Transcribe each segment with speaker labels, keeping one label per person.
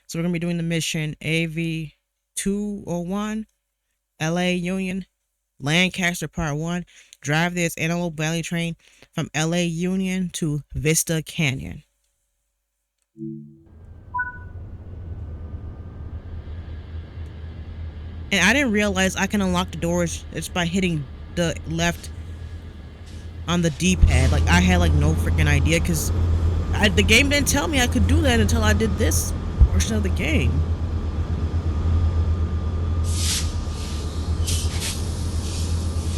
Speaker 1: So we're gonna be doing the mission AV 201, LA Union, Lancaster Part 1. Drive this Antelope Valley train from LA Union to Vista Canyon. And I didn't realize I can unlock the doors just by hitting the left on the D-pad. Like, I had like no freaking idea because the game didn't tell me I could do that until I did this portion of the game.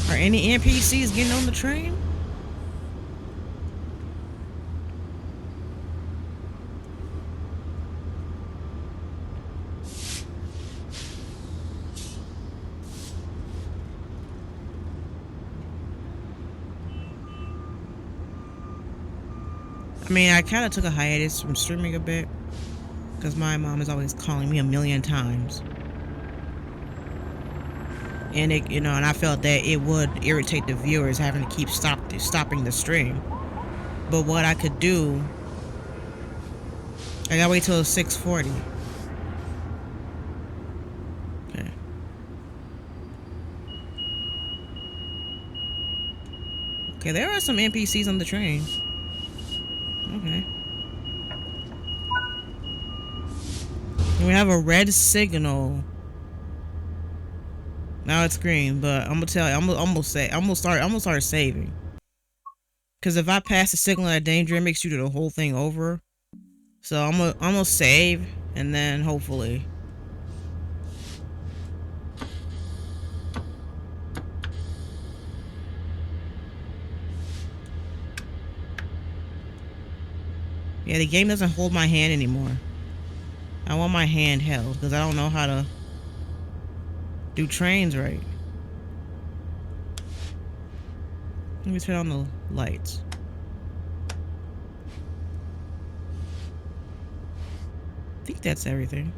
Speaker 1: Are any NPCs getting on the train? I mean, I kind of took a hiatus from streaming a bit because my mom is always calling me a million times. And it, and I felt that it would irritate the viewers having to keep stopping the stream. But what I could do, I gotta wait till 6:40. Okay. Okay, there are some NPCs on the train. Okay. And we have a red signal. Now it's green, but I'm gonna tell you, I'm gonna start saving. Cause if I pass the signal at danger, it makes you do the whole thing over. So I'm gonna save, and then hopefully. Yeah, the game doesn't hold my hand anymore. I want my hand held because I don't know how to do trains right. Let me turn on the lights. I think that's everything.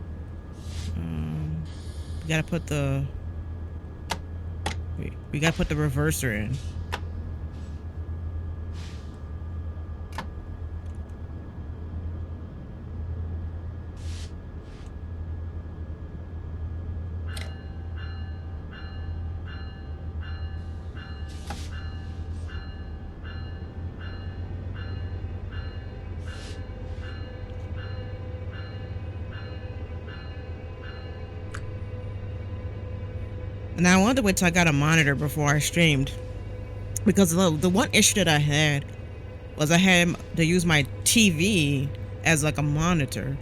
Speaker 1: We gotta put the we gotta put the reverser in. And I wanted to wait till I got a monitor before I streamed, because the one issue that I had was I had to use my TV as like a monitor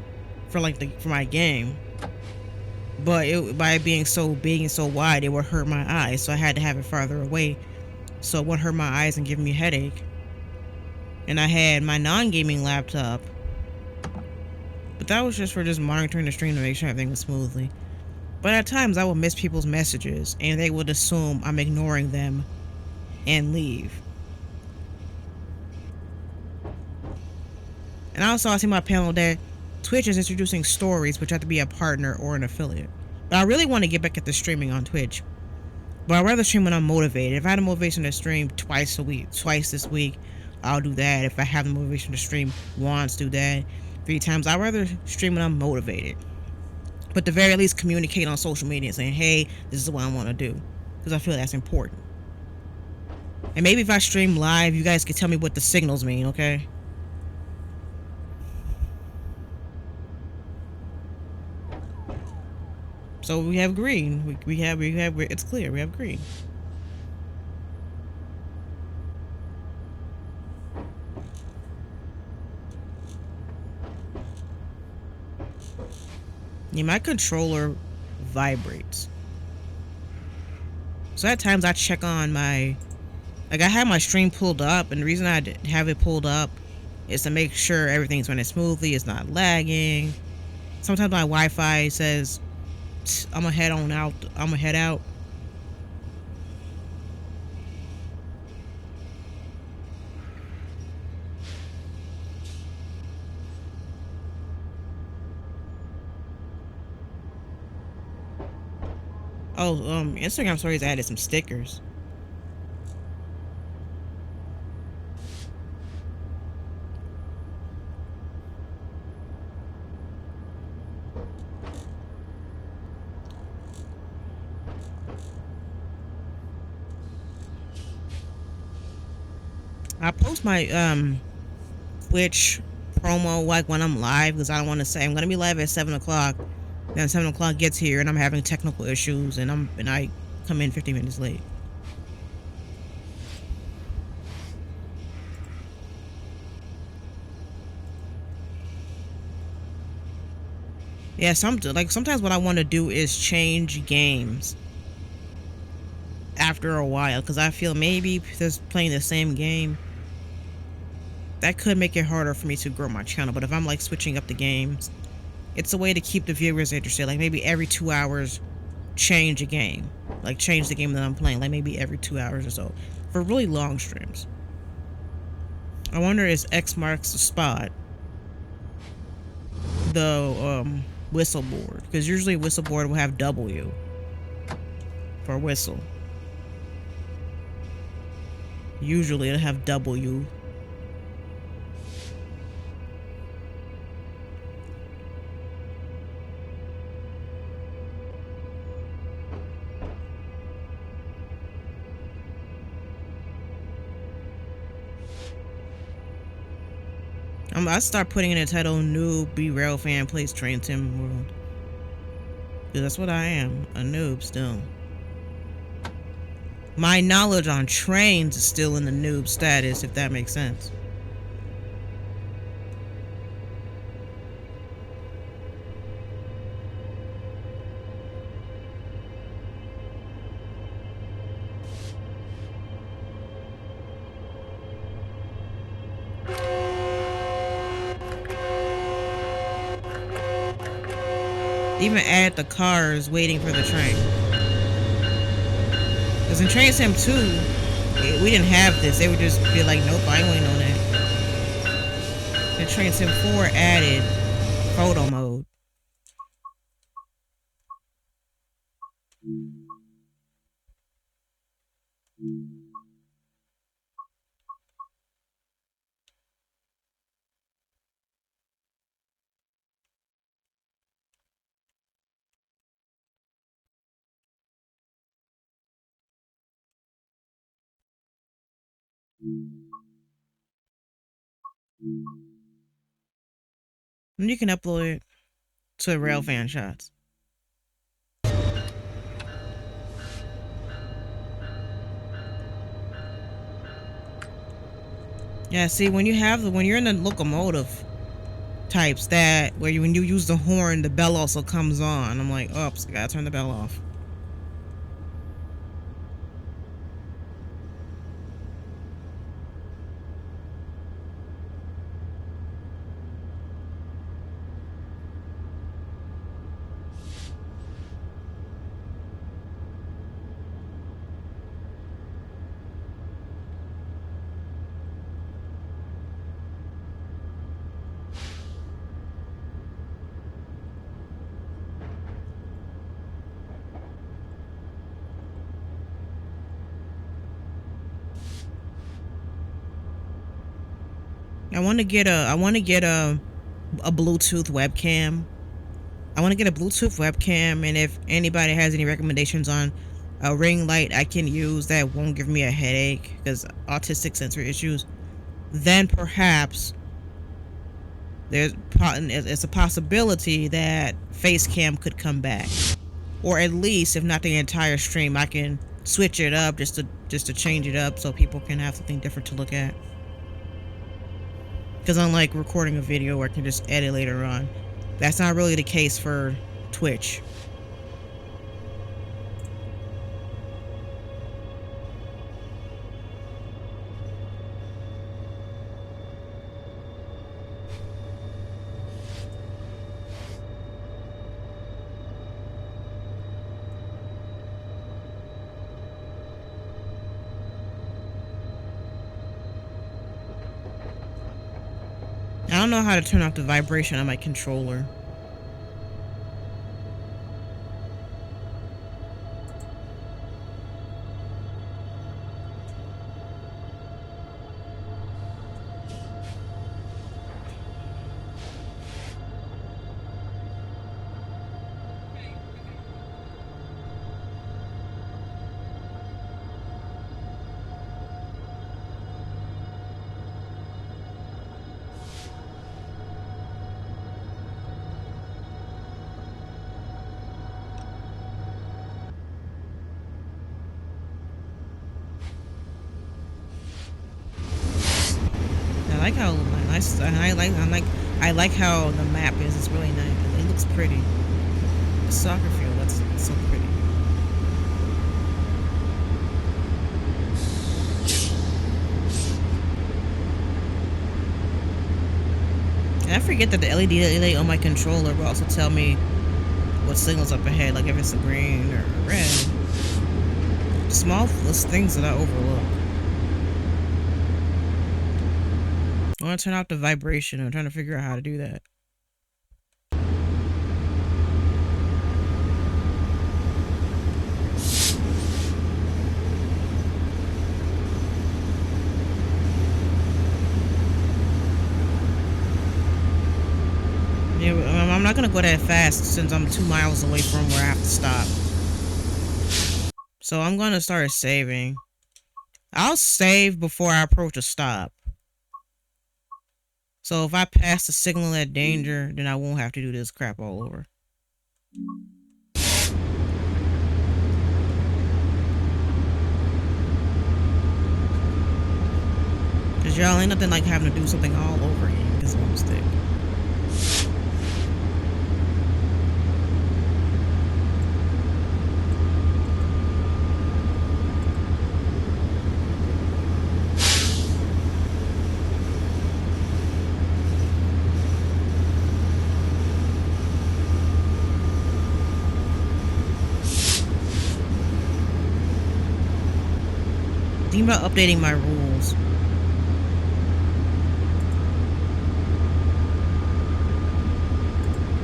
Speaker 1: for for my game, but by it being so big and so wide, it would hurt my eyes, so I had to have it farther away so it wouldn't hurt my eyes and give me a headache. And I had my non-gaming laptop, but that was just for monitoring the stream to make sure everything was smoothly. But at times I would miss people's messages and they would assume I'm ignoring them and leave. And also I see my panel that Twitch is introducing stories, which have to be a partner or an affiliate. But I really want to get back at the streaming on Twitch. But I'd rather stream when I'm motivated. If I had a motivation to stream twice this week, I'll do that. If I have the motivation to stream once, do that. 3 times, I'd rather stream when I'm motivated. But at the very least, communicate on social media saying, hey, this is what I want to do. Because I feel that's important. And maybe if I stream live, you guys can tell me what the signals mean, okay? So we have green. We have, it's clear. We have green. Yeah, my controller vibrates. So at times I check on my, like I have my stream pulled up, and the reason I have it pulled up is to make sure everything's running smoothly, it's not lagging. Sometimes my Wi-Fi says I'm gonna head out. Oh, Instagram stories added some stickers. I post my Twitch promo like when I'm live because I don't want to say I'm gonna be live at 7 o'clock. Then 7 o'clock gets here and I'm having technical issues and I come in 50 minutes late. Yeah, sometimes what I want to do is change games after a while because I feel maybe just playing the same game that could make it harder for me to grow my channel. But if I'm like switching up the games, it's a way to keep the viewers interested. Like maybe every 2 hours, change a game. Like change the game that I'm playing. Like maybe every 2 hours or so for really long streams. I wonder is X marks the spot the whistle board because usually whistle board will have W for whistle. Usually it'll have W. I start putting in a title noob be rail fan plays train sim world. Because that's what I am, a noob still. My knowledge on trains is still in the noob status, if that makes sense. Even add the cars waiting for the train. Because in Train Sim 2, we didn't have this. They would just be like, nope, I ain't waiting on that. In Train Sim 4 added photo mode. And you can upload it to Railfan Shots. Yeah, see, when you're in the locomotive types that where when you use the horn, the bell also comes on. I'm like, oops, I gotta turn the bell off. I want to get a Bluetooth webcam. I want to get a Bluetooth webcam, and if anybody has any recommendations on a ring light I can use that won't give me a headache because autistic sensory issues, then perhaps it's a possibility that Facecam could come back, or at least if not the entire stream, I can switch it up just to change it up so people can have something different to look at. Because unlike recording a video where I can just edit later on, that's not really the case for Twitch. I don't know how to turn off the vibration on my controller. like how nice. I like how the map is. It's really nice. It looks pretty. The soccer field. That's so pretty. And I forget that the LED light on my controller will also tell me what signals up ahead, like if it's a green or red. Small things that I overlook. I want to turn off the vibration. I'm trying to figure out how to do that. Yeah, I'm not gonna go that fast since I'm 2 miles away from where I have to stop. So I'm gonna start saving. I'll save before I approach a stop. So if I pass the signal at danger, then I won't have to do this crap all over. Cause y'all ain't nothing like having to do something all over again. This one mistake. Think about updating my rules.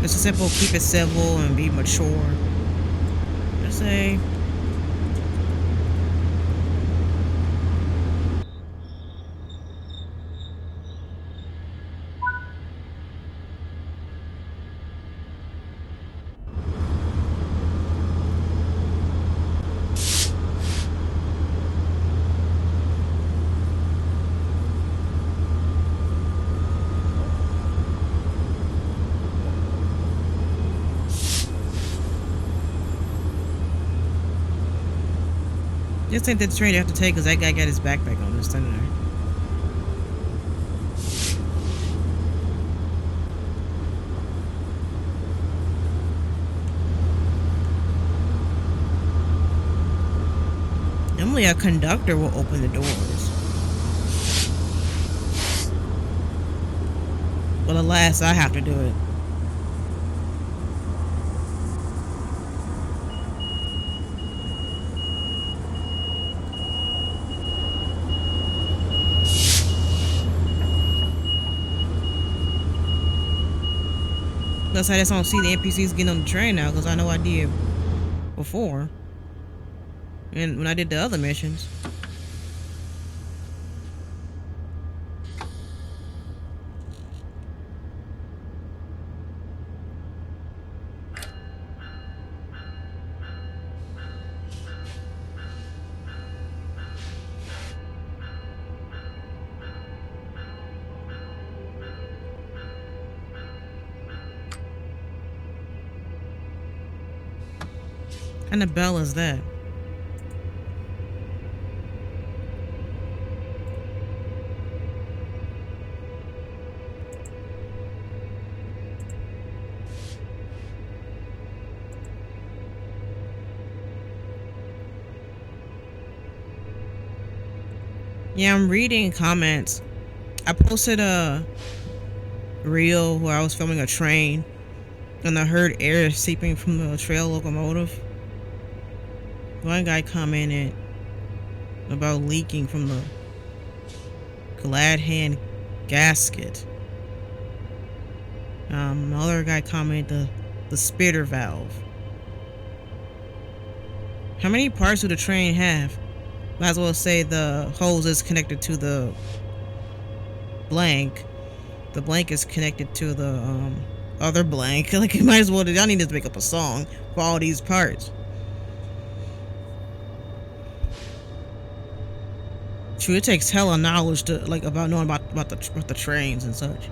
Speaker 1: Just a simple keep it civil and be mature. Just say just ain't the train you have to take because that guy got his backpack on just standing there. Normally a conductor will open the doors. But alas, I have to do it. That's how I just don't see the NPCs getting on the train now because I know I did before. And when I did the other missions. And the bell is that. Yeah, I'm reading comments. I posted a reel where I was filming a train and I heard air seeping from the trail locomotive. One guy commented about leaking from the glad hand gasket. Another guy commented the spitter valve. How many parts do the train have? Might as well say the hose is connected to the blank. The blank is connected to the other blank. Like you might as well. Y'all need to make up a song for all these parts. True, it takes hella knowledge to like about knowing about the trains and such.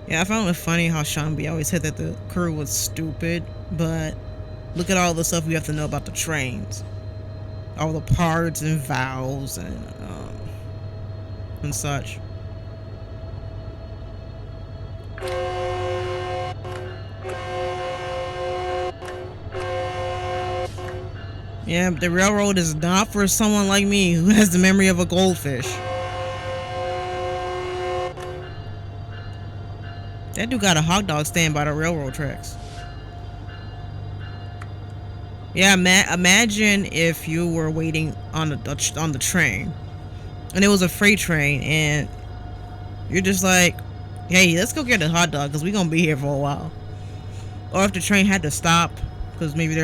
Speaker 1: Yeah, I found it funny how Sean B always said that the crew was stupid, but look at all the stuff we have to know about the trains, all the parts and valves and and such. Yeah, the railroad is not for someone like me who has the memory of a goldfish. That dude got a hot dog stand by the railroad tracks. Yeah, imagine if you were waiting on the train, and it was a freight train, and you're just like, "Hey, let's go get a hot dog because we're gonna be here for a while." Or if the train had to stop because maybe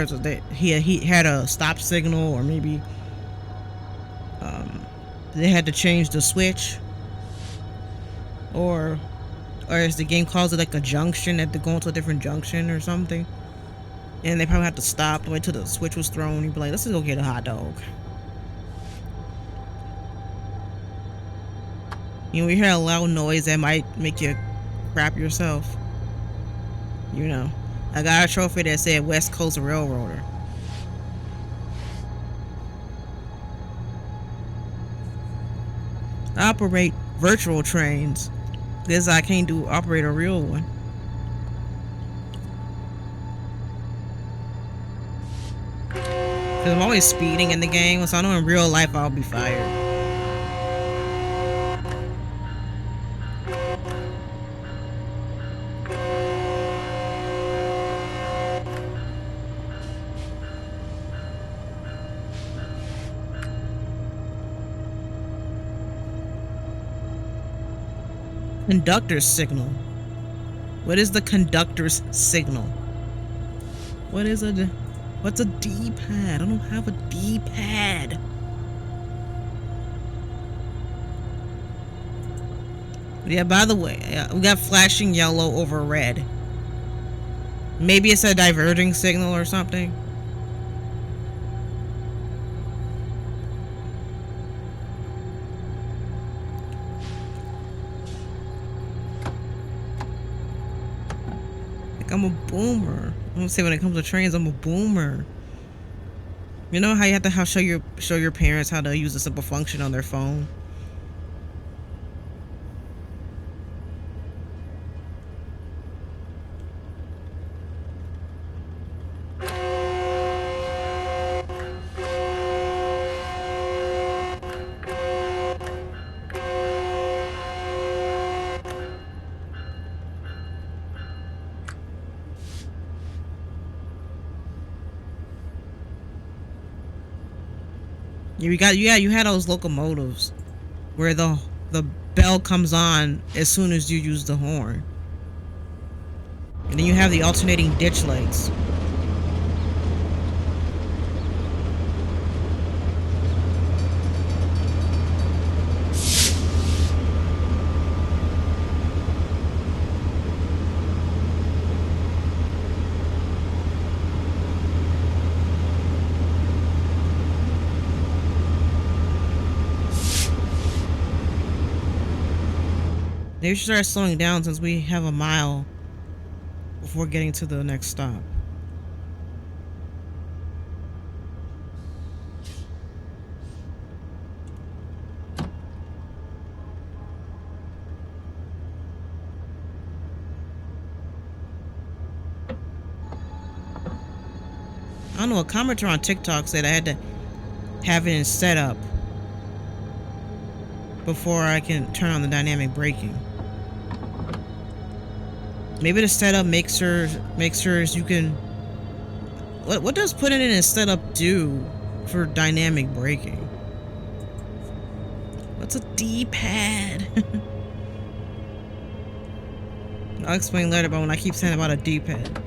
Speaker 1: he had a stop signal, or maybe they had to change the switch, or as the game calls it, like a junction, that they're going to a different junction or something, and they probably have to stop to wait till the switch was thrown. You'd be like, let's just go get a hot dog. You know, we hear a loud noise that might make you crap yourself. You know, I got a trophy that said West Coast Railroader. I operate virtual trains. This I can't operate a real one. Cause I'm always speeding in the game, so I know in real life I'll be fired. Conductor's signal. What is the conductor's signal? What's a D-pad? I don't have a D-pad. Yeah, by the way, we got flashing yellow over red. Maybe it's a diverging signal or something. I'm a boomer. I'm gonna say when it comes to trains, I'm a boomer. You know how you have to show your parents how to use a simple function on their phone? You had those locomotives where the bell comes on as soon as you use the horn. And then you have the alternating ditch lights. They should start slowing down since we have a mile before getting to the next stop. I don't know, a commenter on TikTok said I had to have it in setup before I can turn on the dynamic braking. Maybe the setup makes sure you can. What does putting it in setup do for dynamic braking? What's a D-pad? I'll explain later about when I keep saying about a D-pad.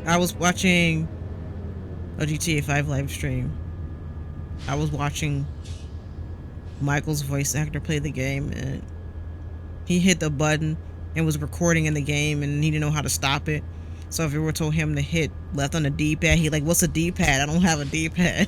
Speaker 1: I was watching a GTA 5 live stream. I was watching Michael's voice actor play the game, and he hit the button and was recording in the game, and he didn't know how to stop it. So if you were told him to hit left on the D-pad, he like, what's a D-pad? I don't have a D-pad.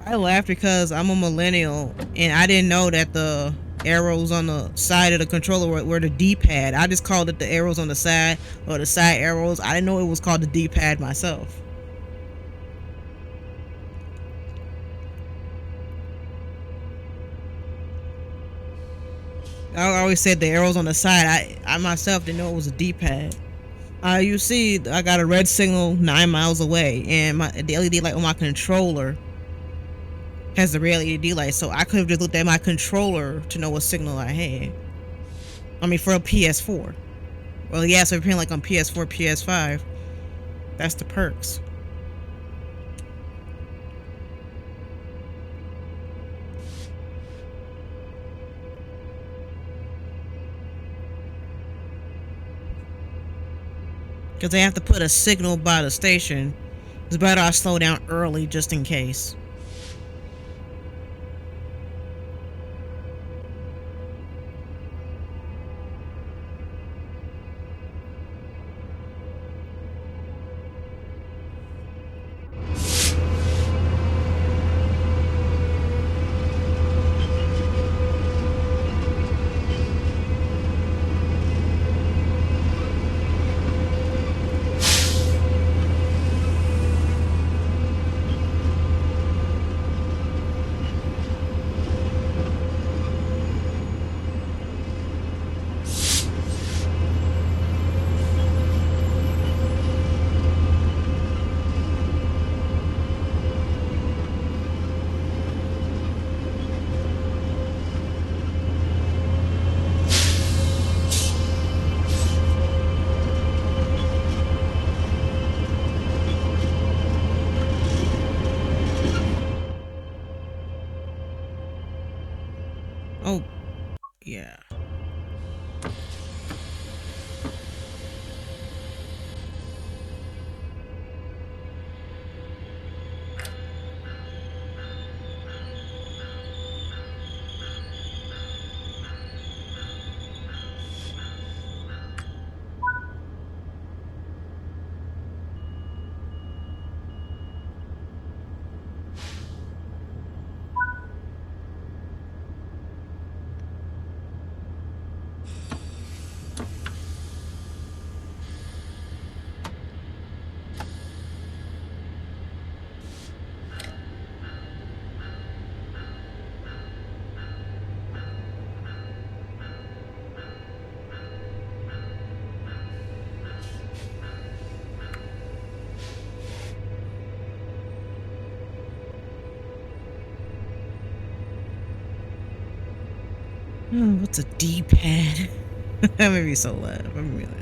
Speaker 1: I laughed because I'm a millennial and I didn't know that the arrows on the side of the controller were the D-pad. I just called it the arrows on the side, or the side arrows. I didn't know it was called the D-pad myself. I always said the arrows on the side. I myself didn't know it was a D-pad. You see, I got a red signal 9 miles away, and the LED light on my controller has the red LED light. So I could have just looked at my controller to know what signal I had. I mean, for a PS4. Well, yeah, so if you're playing like on PS4, PS5, that's the perks. Because they have to put a signal by the station. It's better I slow down early just in case. Oh, yeah. Oh, what's a D-pad? That made me so laugh. That made me laugh.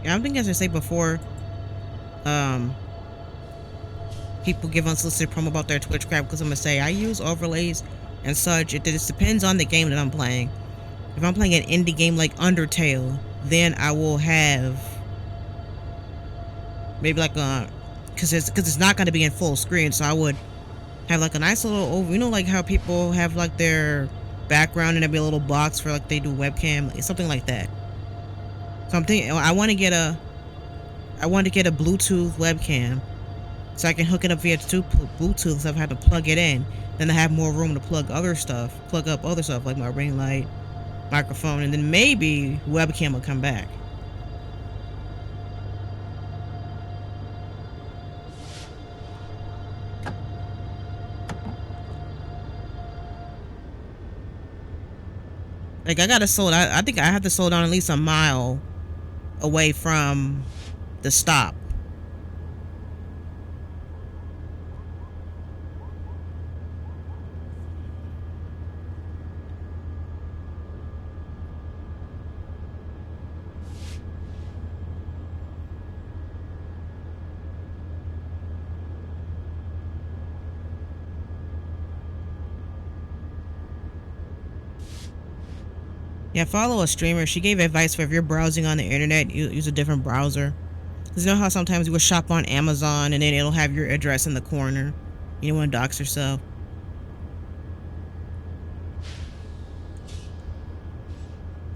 Speaker 1: Yeah, I think as I say before, um, people give unsolicited promo about their Twitch crap because I'm gonna say I use overlays and such. It just depends on the game that I'm playing. If I'm playing an indie game like Undertale, then I will have maybe like a because it's not gonna be in full screen, so I would have like a nice little over. You know, like how people have like their background and there'd be a little box for like they do webcam, something like that. So I'm thinking I want to get a Bluetooth webcam so I can hook it up via Bluetooth. So I've had to plug it in. Then I have more room to plug up other stuff like my ring light, microphone, and then maybe webcam will come back. Like I think I have to slow down at least a mile away from the stop. Yeah, follow a streamer. She gave advice for if you're browsing on the internet, use a different browser. Cause you know how sometimes you will shop on Amazon and then it'll have your address in the corner. You don't want to dox yourself.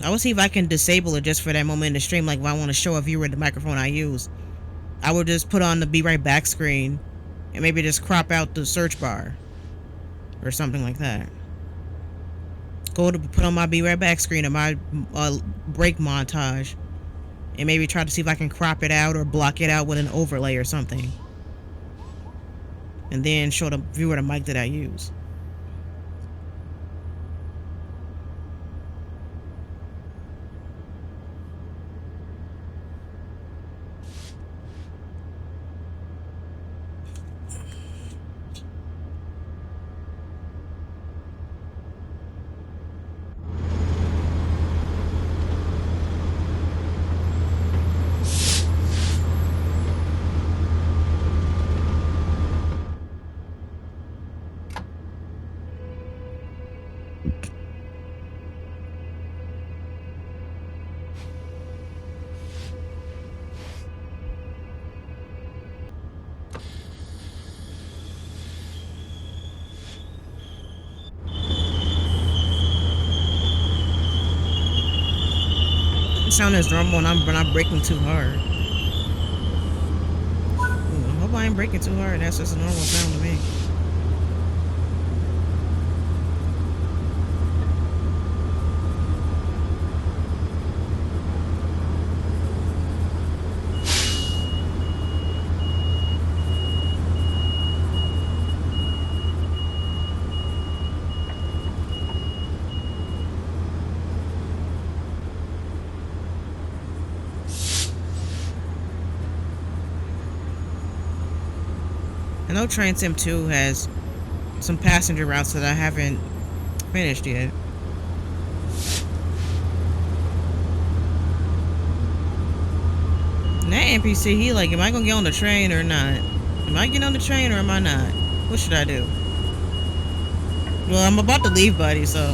Speaker 1: I will see if I can disable it just for that moment in the stream. Like if I want to show a viewer the microphone I use, I will just put on the be right back screen and maybe just crop out the search bar or something like that. Go to put on my be right back screen of my break montage and maybe try to see if I can crop it out or block it out with an overlay or something. And then show the viewer the mic that I use. It sound is normal and I'm not breaking too hard. I hope I ain't breaking too hard. That's just a normal sound to me. I know Train Sim 2 has some passenger routes that I haven't finished yet. And that NPC, he like, am I gonna get on the train or not? Am I getting on the train or am I not? What should I do? Well, I'm about to leave, buddy, so.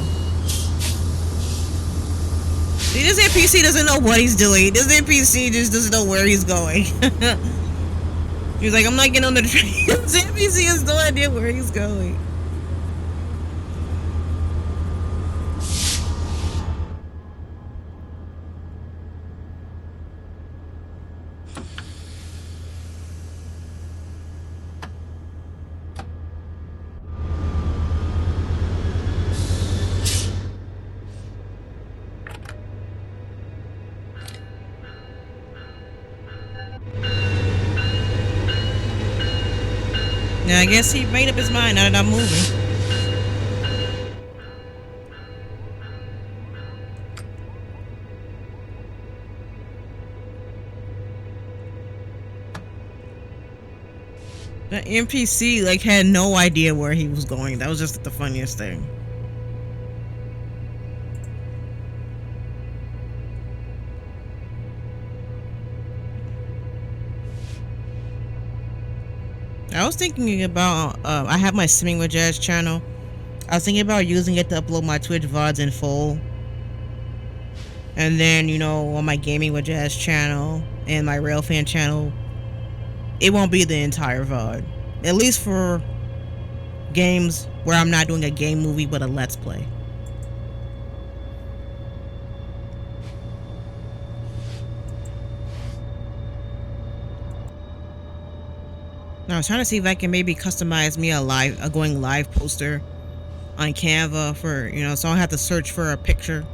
Speaker 1: See, this NPC doesn't know what he's doing. This NPC just doesn't know where he's going. He's like, I'm not getting on the train. This NPC has no idea where he's going. Now, I guess he made up his mind now that I'm moving. The NPC like had no idea where he was going. That was just the funniest thing. I was thinking about I have my Simming with Jazz channel. I was thinking about using it to upload my Twitch VODs in full. And then, you know, on my Gaming with Jazz channel and my Railfan channel, it won't be the entire VOD. At least for games where I'm not doing a game movie but a Let's Play. Now I was trying to see if I can maybe customize me a going live poster on Canva for, you know, so I don't have to search for a picture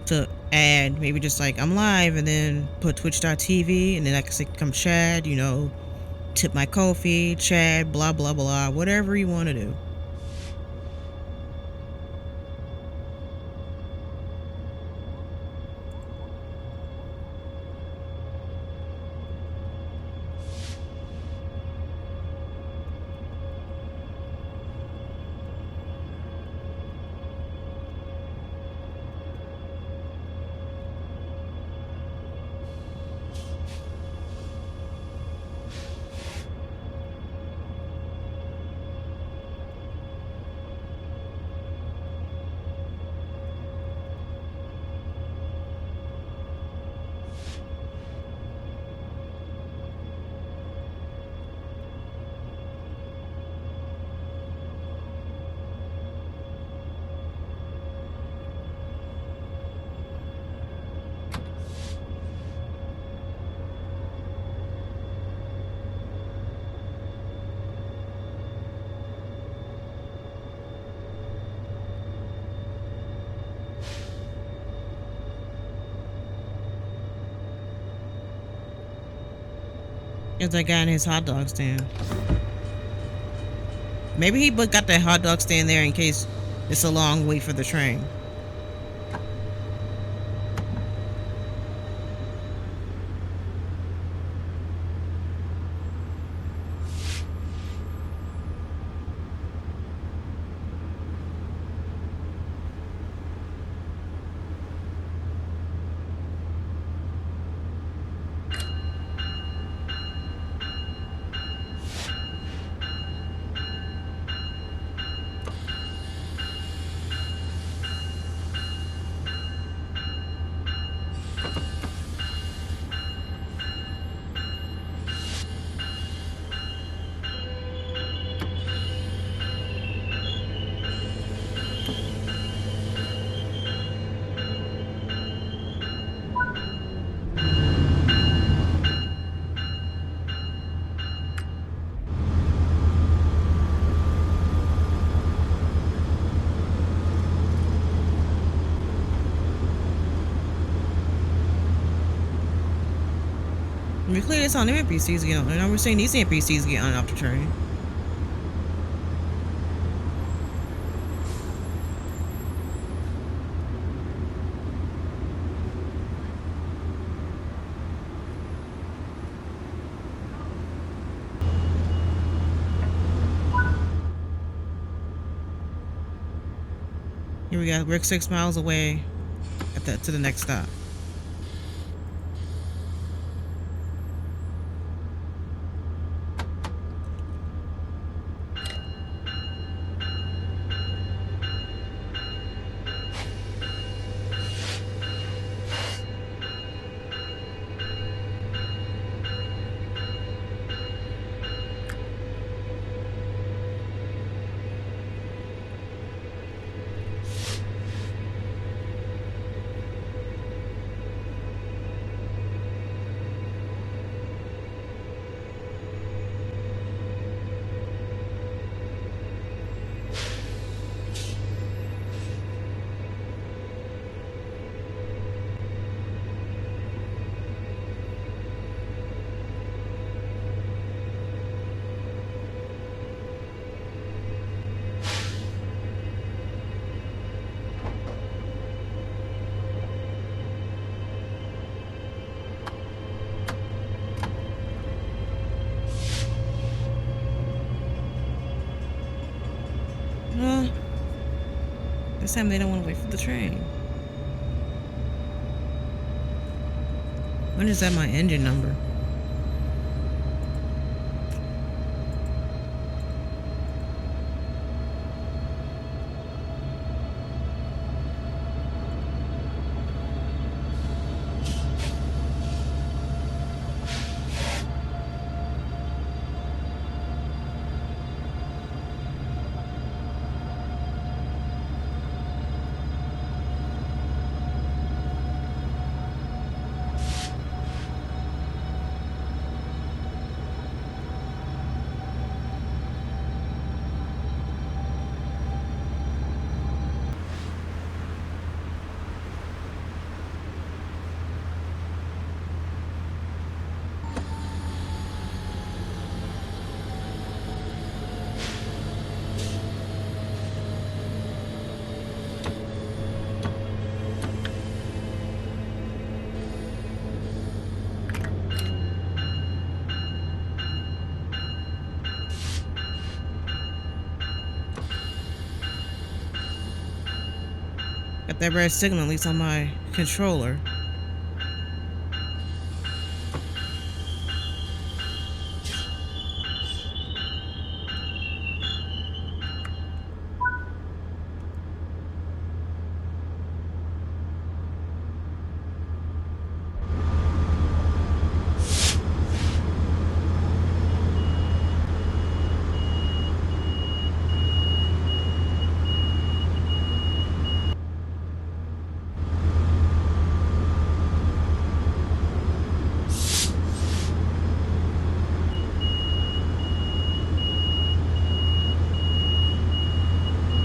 Speaker 1: to add. Maybe just like I'm live and then put twitch.tv and then I can say come Chad, you know, tip my Ko-fi, Chad, blah blah blah, whatever you want to do. There's that guy in his hot dog stand. Maybe he got that hot dog stand there in case it's a long wait for the train. We clear this on them NPCs get on. And we're saying these NPCs get on off the train. Here we go. We're 6 miles away to the next stop. Well, this time they don't want to wait for the train. When is that my engine number? Got that red signal at least on my controller.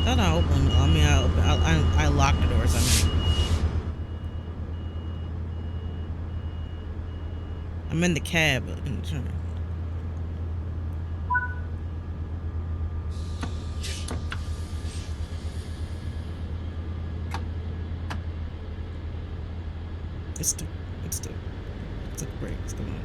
Speaker 1: Thought I opened. I mean, I locked the doors. I'm in the cab. It's the, it's the, it's a break. Come on.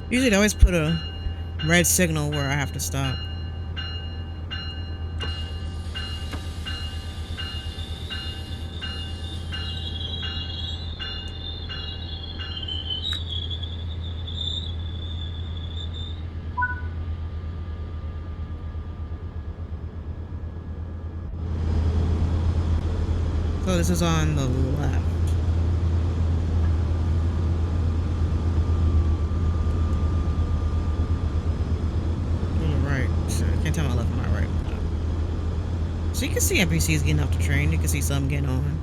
Speaker 1: Usually they always put a red signal where I have to stop. So this is on the left. On the right. Sure. I can't tell my left and my right. So you can see NPCs getting off the train. You can see some getting on.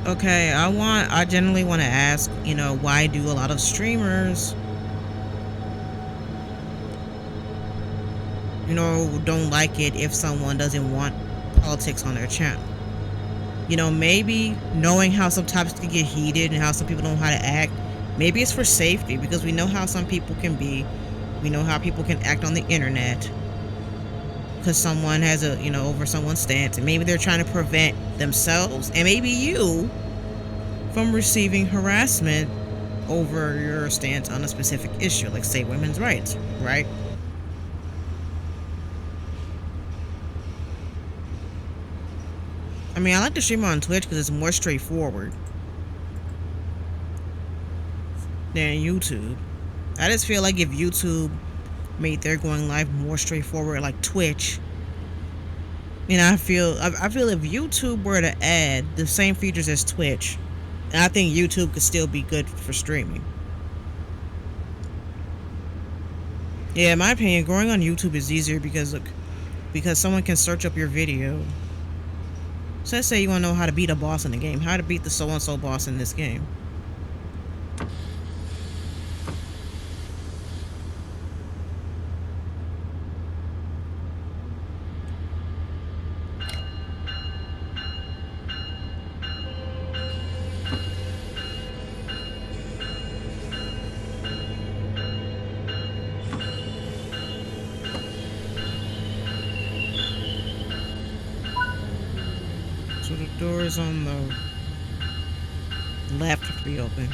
Speaker 1: Okay, I generally want to ask, why do a lot of streamers, don't like it if someone doesn't want politics on their channel? Maybe knowing how some topics can get heated and how some people don't know how to act, maybe it's for safety because we know how some people can be. We know how people can act on the internet because someone has over someone's stance, and maybe they're trying to prevent themselves and maybe you from receiving harassment over your stance on a specific issue, like say women's rights, right? I mean, I like to stream on Twitch because it's more straightforward than YouTube. I just feel like if YouTube made their going live more straightforward, like Twitch, I feel if YouTube were to add the same features as Twitch, I think YouTube could still be good for streaming. Yeah, in my opinion, growing on YouTube is easier because someone can search up your video. So let's say you want to know how to beat a boss in the game, how to beat the so-and-so boss in this game. So the doors on the left have to be open.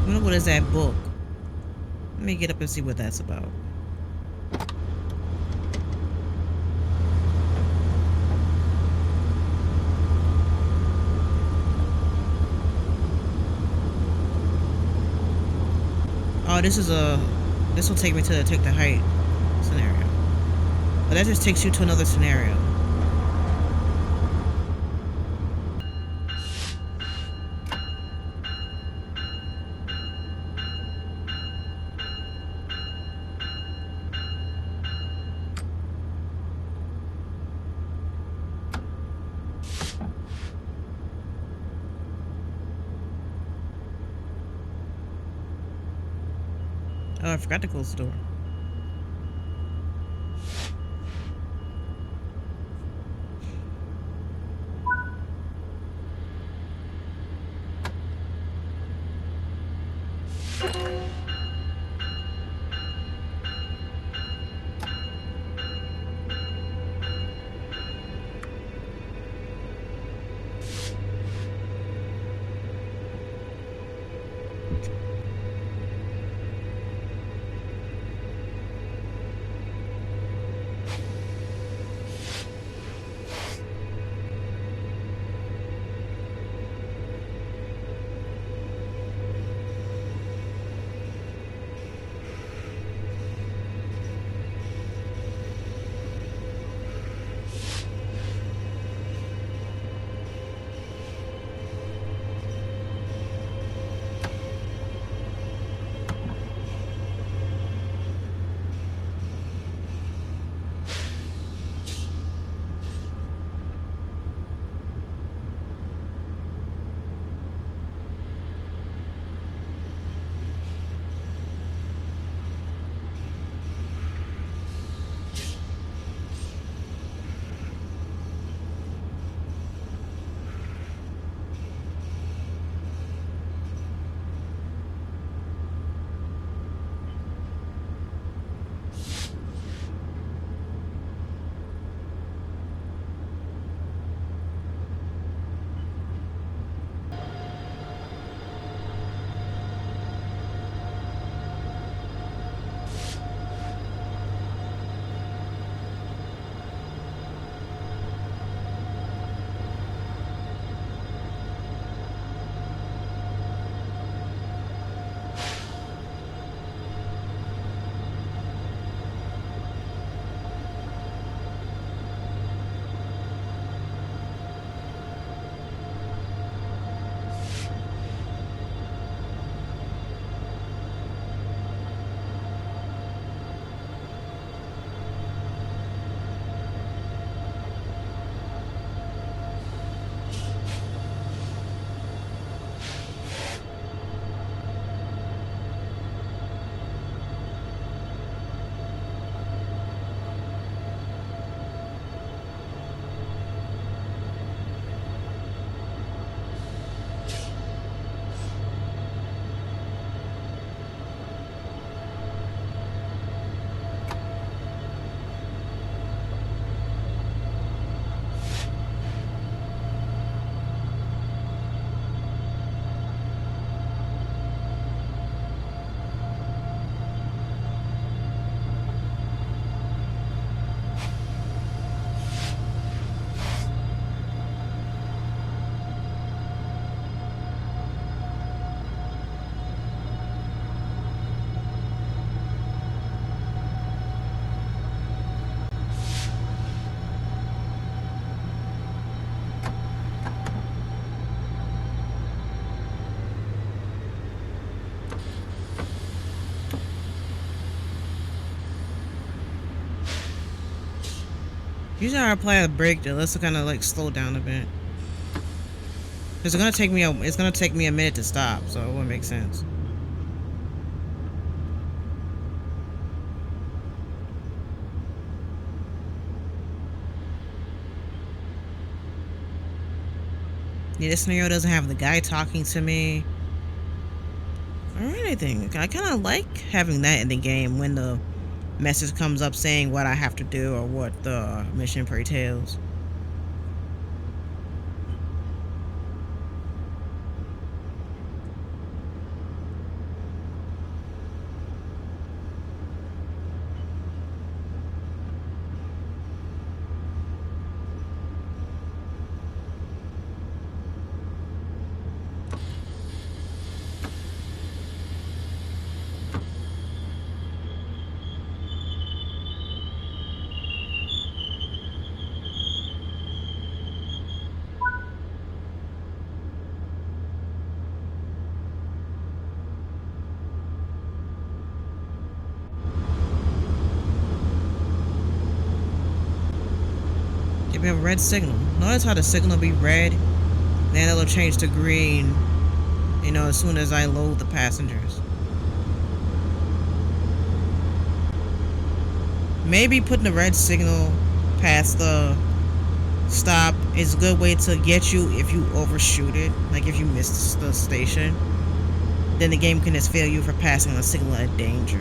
Speaker 1: Okay. What is that book? Let me get up and see what that's about. Oh, this will take me to the take the height scenario. But that just takes you to another scenario. Oh, I forgot to close the door. Usually I apply a brake that lets it kind of like slow down a bit. Cause it's gonna take me a minute to stop, so it wouldn't make sense. Yeah, this scenario doesn't have the guy talking to me or anything. I kind of like having that in the game when the message comes up saying what I have to do or what the mission entails. We have a red signal. Notice how the signal be red, then it'll change to green, as soon as I load the passengers. Maybe putting the red signal past the stop is a good way to get you if you overshoot it. Like if you miss the station, then the game can just fail you for passing a signal at danger.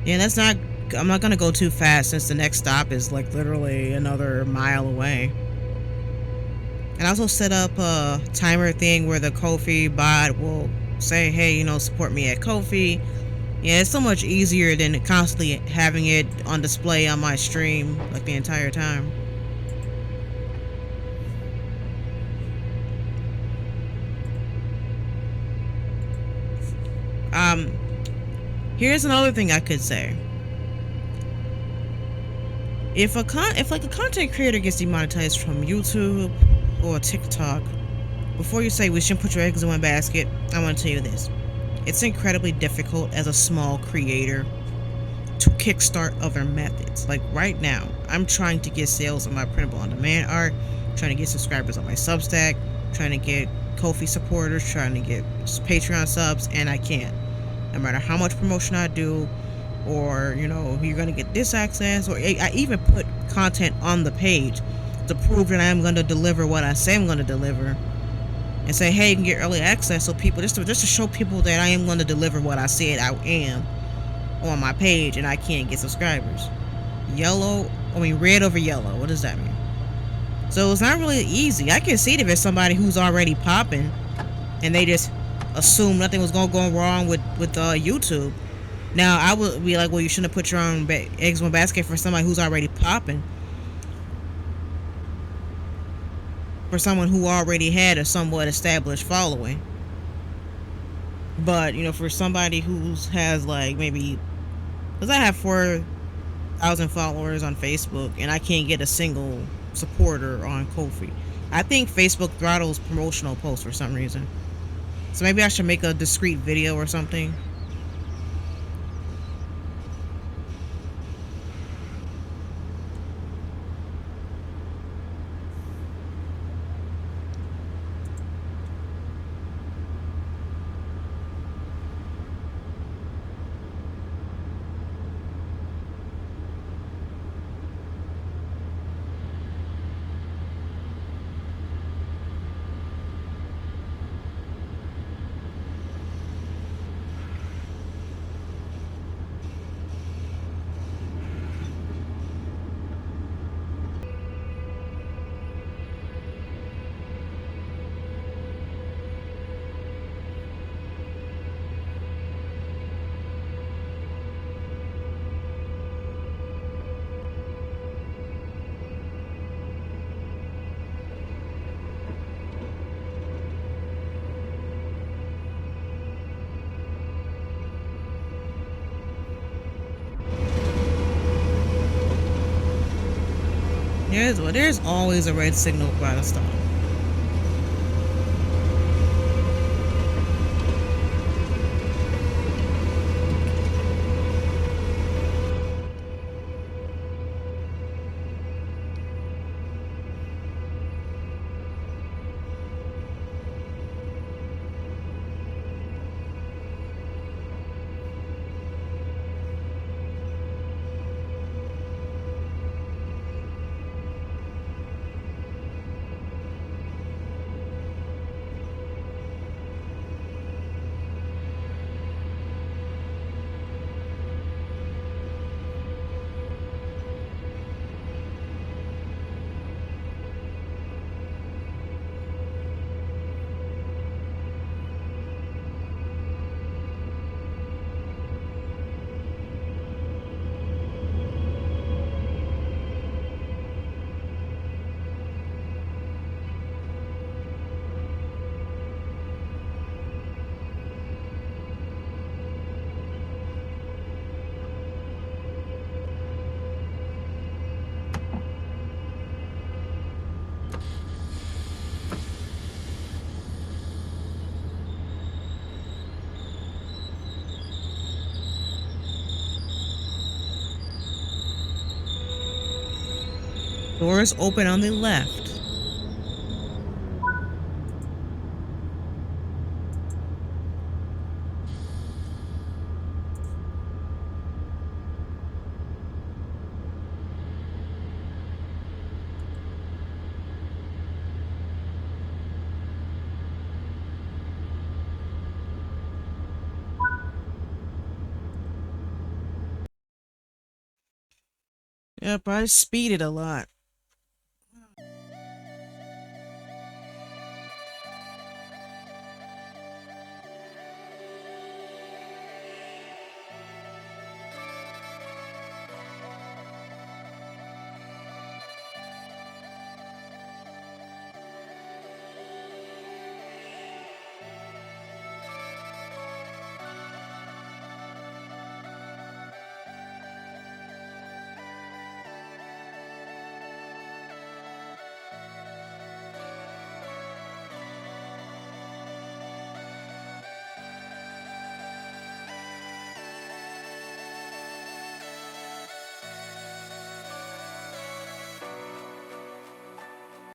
Speaker 1: Yeah, that's not. I'm not gonna go too fast since the next stop is like literally another mile away. And I also set up a timer thing where the Ko-fi bot will say, "Hey, support me at Ko-fi." Yeah, it's so much easier than constantly having it on display on my stream like the entire time. Um, Here's another thing I could say. If like a content creator gets demonetized from YouTube or TikTok, before you say we shouldn't put your eggs in one basket, I want to tell you this. It's incredibly difficult as a small creator to kickstart other methods. Like right now, I'm trying to get sales on my printable on demand art, trying to get subscribers on my Substack, trying to get Ko-fi supporters, trying to get Patreon subs, and I can't. No matter how much promotion I do, or you're gonna get this access, or I even put content on the page to prove that I'm gonna deliver what I say I'm gonna deliver, and say, hey, you can get early access, so people just to show people that I am gonna deliver what I said I am on my page, and I can't get subscribers. Red over yellow. What does that mean? So it's not really easy. I can see if it's somebody who's already popping, and they just assume nothing was gonna go wrong with YouTube. Now I would be like, well, you shouldn't have put your own eggs in one basket for somebody who's already popping. For someone who already had a somewhat established following. But for somebody who has like maybe, because I have 4,000 followers on Facebook and I can't get a single supporter on Ko-fi. I think Facebook throttles promotional posts for some reason. So maybe I should make a discrete video or something. There's always a red signal by the stop. Doors open on the left. Yep, I speeded a lot.